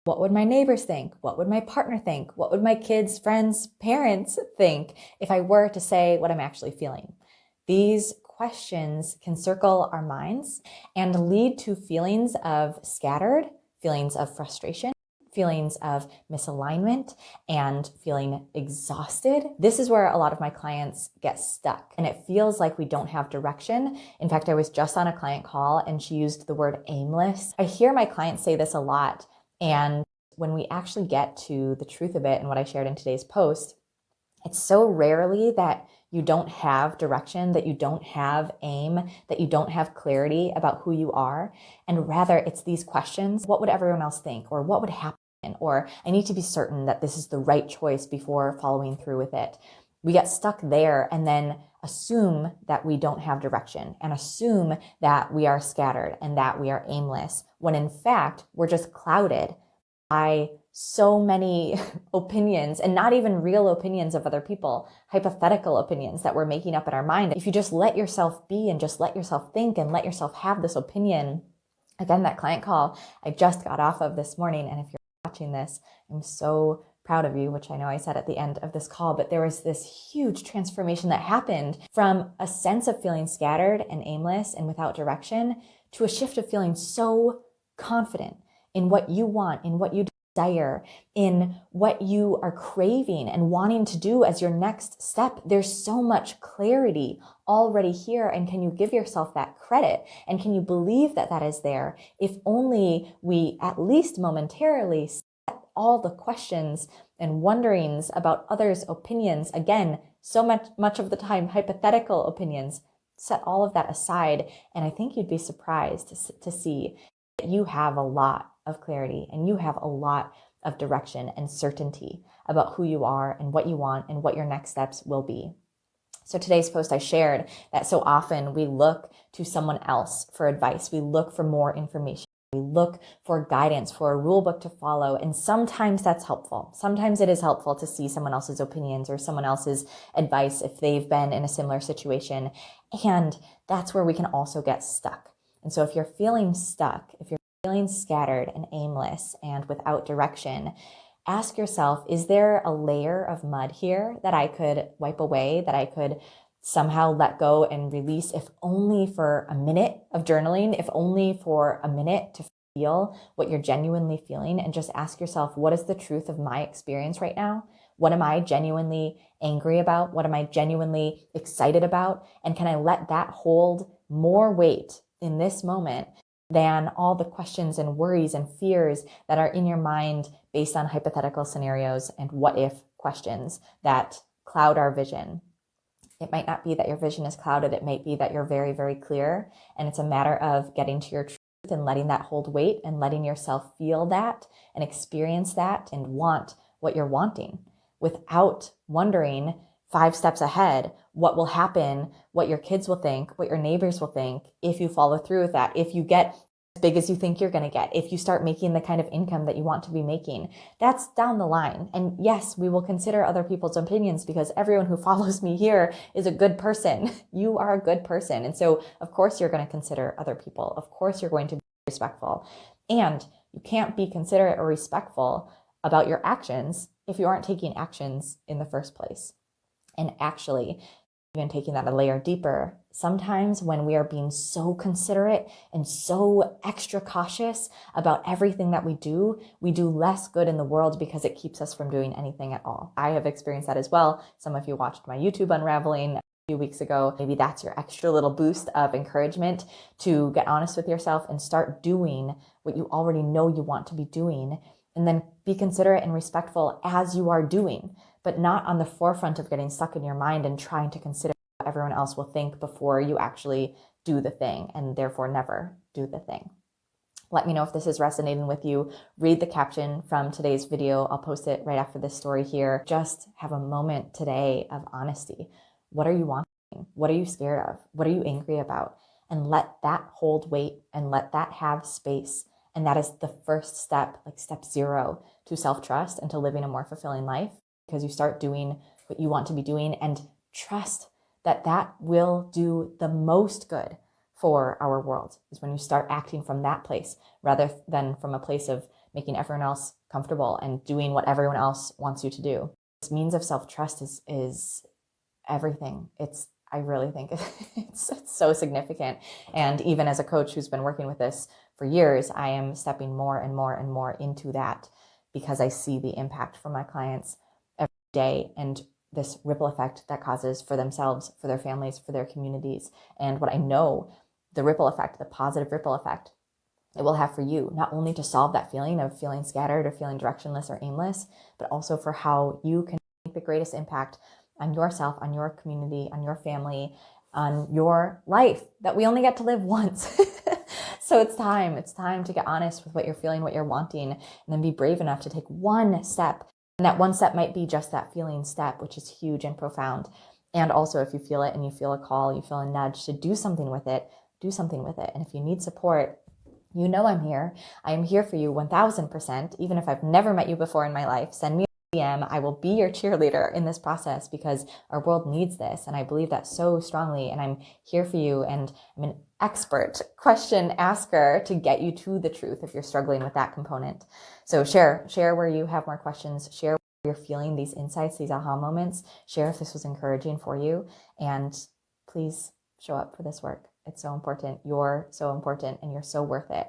What would my neighbors think? What would my partner think? What would my kids, friends, parents think if I were to say what I'm actually feeling? These questions can circle our minds and lead to feelings of scattered, feelings of frustration, feelings of misalignment, and feeling exhausted. This is where a lot of my clients get stuck, and it feels like we don't have direction. In fact, I was just on a client call and she used the word aimless. I hear my clients say this a lot, and when we actually get to the truth of it and what I shared in today's post, it's so rarely that you don't have direction, that you don't have aim, that you don't have clarity about who you are. And rather, it's these questions: what would everyone else think? Or what would happen? Or I need to be certain that this is the right choice before following through with it. We get stuck there and then assume that we don't have direction and assume that we are scattered and that we are aimless, when in fact, we're just clouded by so many opinions, and not even real opinions of other people, hypothetical opinions that we're making up in our mind. If you just let yourself be and just let yourself think and let yourself have this opinion, again, that client call I just got off of this morning, and if you're watching this, I'm so proud of you, which I know I said at the end of this call, but there was this huge transformation that happened from a sense of feeling scattered and aimless and without direction to a shift of feeling so confident in what you want, in what you desire, in what you are craving and wanting to do as your next step. There's so much clarity already here. And can you give yourself that credit? And can you believe that that is there? If only we, at least momentarily, set all the questions and wonderings about others' opinions, again, so much of the time, hypothetical opinions, set all of that aside. And I think you'd be surprised to see that you have a lot of clarity and you have a lot of direction and certainty about who you are and what you want and what your next steps will be. So today's post, I shared that so often we look to someone else for advice. We look for more information. We look for guidance, for a rule book to follow. And sometimes that's helpful. Sometimes it is helpful to see someone else's opinions or someone else's advice if they've been in a similar situation. And that's where we can also get stuck. And so if you're feeling stuck, if you're feeling scattered and aimless and without direction, ask yourself, is there a layer of mud here that I could wipe away, that I could somehow let go and release, if only for a minute of journaling, if only for a minute to feel what you're genuinely feeling, and just ask yourself, what is the truth of my experience right now? What am I genuinely angry about? What am I genuinely excited about? And can I let that hold more weight in this moment than all the questions and worries and fears that are in your mind based on hypothetical scenarios and what if questions that cloud our vision? It might not be that your vision is clouded. It might be that you're very, very clear. And it's a matter of getting to your truth and letting that hold weight and letting yourself feel that and experience that and want what you're wanting without wondering 5 steps ahead what will happen, what your kids will think, what your neighbors will think if you follow through with that, if you get as big as you think you're going to get, if you start making the kind of income that you want to be making. That's down the line. And yes, we will consider other people's opinions because everyone who follows me here is a good person. You are a good person. And so, of course, you're going to consider other people. Of course, you're going to be respectful. And you can't be considerate or respectful about your actions if you aren't taking actions in the first place. And actually, even taking that a layer deeper, sometimes when we are being so considerate and so extra cautious about everything that we do less good in the world because it keeps us from doing anything at all. I have experienced that as well. Some of you watched my YouTube unraveling a few weeks ago. Maybe that's your extra little boost of encouragement to get honest with yourself and start doing what you already know you want to be doing, and then be considerate and respectful as you are doing, but not on the forefront of getting stuck in your mind and trying to consider what everyone else will think before you actually do the thing, and therefore never do the thing. Let me know if this is resonating with you. Read the caption from today's video. I'll post it right after this story here. Just have a moment today of honesty. What are you wanting? What are you scared of? What are you angry about? And let that hold weight and let that have space. And that is the first step, like step 0 to self-trust and to living a more fulfilling life, because you start doing what you want to be doing and trust that that will do the most good for our world, is when you start acting from that place rather than from a place of making everyone else comfortable and doing what everyone else wants you to do. This means of self-trust is everything. I really think it's so significant. And even as a coach who's been working with this for years, I am stepping more and more and more into that because I see the impact for my clients every day and this ripple effect that causes for themselves, for their families, for their communities. And what I know, the ripple effect, the positive ripple effect it will have for you, not only to solve that feeling of feeling scattered or feeling directionless or aimless, but also for how you can make the greatest impact on yourself, on your community, on your family, on your life that we only get to live once. So it's time to get honest with what you're feeling, what you're wanting, and then be brave enough to take one step. And that one step might be just that feeling step, which is huge and profound. And also if you feel it and you feel a call, you feel a nudge to do something with it, do something with it. And if you need support, you know I'm here. I am here for you 1000%. Even if I've never met you before in my life, send me a DM. I will be your cheerleader in this process because our world needs this. And I believe that so strongly. And I'm here for you. And I'm an expert question asker to get you to the truth if you're struggling with that component. So share where you have more questions. Share where you're feeling these insights, these aha moments. Share if this was encouraging for you. And please show up for this work. It's so important. You're so important and you're so worth it.